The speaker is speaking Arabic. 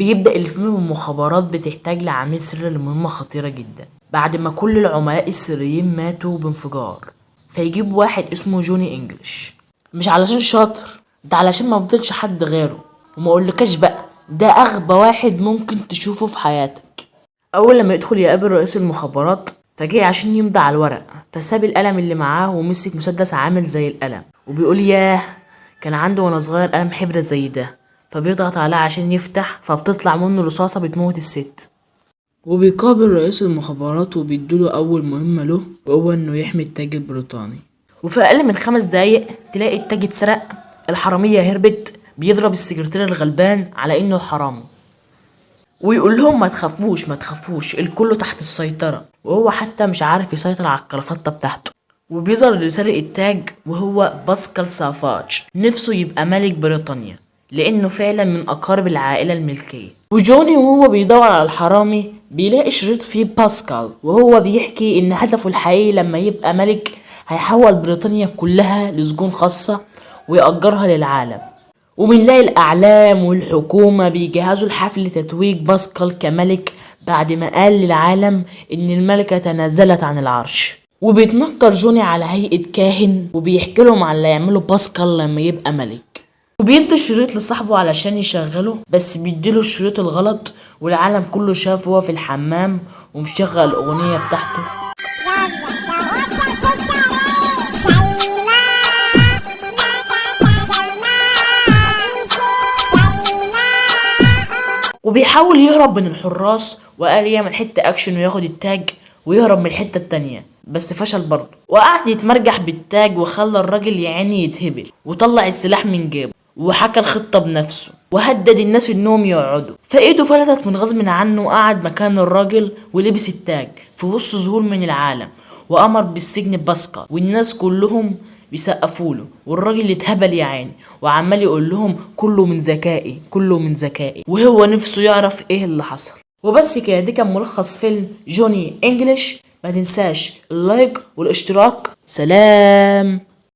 بيبدأ الفيلم بمخابرات بتحتاج لعميل سري لمهمة خطيرة جدا بعد ما كل العملاء السريين ماتوا بانفجار، فيجيب واحد اسمه جوني انجلش، مش علشان شاطر، ده علشان ما فضلش حد غيره. وما اقولكش بقى، ده اغبى واحد ممكن تشوفه في حياتك. اول لما يدخل يقابل رئيس المخابرات، فجاي عشان يمضي على الورق، فساب القلم اللي معاه ومسك مسدس عامل زي القلم وبيقول ياه، كان عنده وانا صغير قلم حبر زي ده. فبيضغط عليه عشان يفتح، فبتطلع منه رصاصة بتموت الست. وبيقابل رئيس المخابرات وبيدوله اول مهمة له، وهو انه يحمي التاج البريطاني. وفي اقل من 5 دقايق تلاقي التاج اتسرق، الحرامية هربت، بيضرب السكرتير الغلبان على انه الحرامي، ويقول لهم ما تخافوش ما تخافوش، الكل تحت السيطرة. وهو حتى مش عارف يسيطر على الكرافتة بتاعته. وبيظهر اللي سارق التاج وهو باسكال سافاج، نفسه يبقى ملك بريطانيا لانه فعلا من اقارب العائلة الملكية. وجوني وهو بيدور على الحرامي بيلاقي شريط فيه باسكال وهو بيحكي ان هدفه الحقيقي لما يبقى ملك هيحول بريطانيا كلها لسجون خاصة ويأجرها للعالم. وبنلاقي الأعلام والحكومة بيجهزوا لحفل تتويج باسكال كملك بعد ما قال للعالم إن الملكة تنازلت عن العرش. وبيتنكر جوني على هيئة كاهن وبيحكي لهم على اللي يعمله باسكال لما يبقى ملك، وبيدي الشريط لصاحبه علشان يشغله، بس بيديله الشريط الغلط والعالم كله شافه هو في الحمام ومشغل الأغنية بتاعته. وبيحاول يهرب من الحراس، وقال يعمل حتة اكشن وياخد التاج ويهرب من الحتة التانية، بس فشل برضه، وقعد يتمرجح بالتاج وخلى الراجل يعيني يتهبل، وطلع السلاح من جيبه وحكى الخطة بنفسه وهدد الناس انهم يقعدوا. فايده فلتت من غصب عنه وقعد مكان الراجل ولبس التاج في وسط ذهول من العالم، وامر بالسجن باسكال، والناس كلهم بيسقفوله، والراجل اتهبل يا عيني وعمال يقول لهم كله من ذكائي كله من ذكائي، وهو نفسه يعرف ايه اللي حصل. وبس كده، دي كان ملخص فيلم جوني انجلش. ما تنساش اللايك والاشتراك. سلام.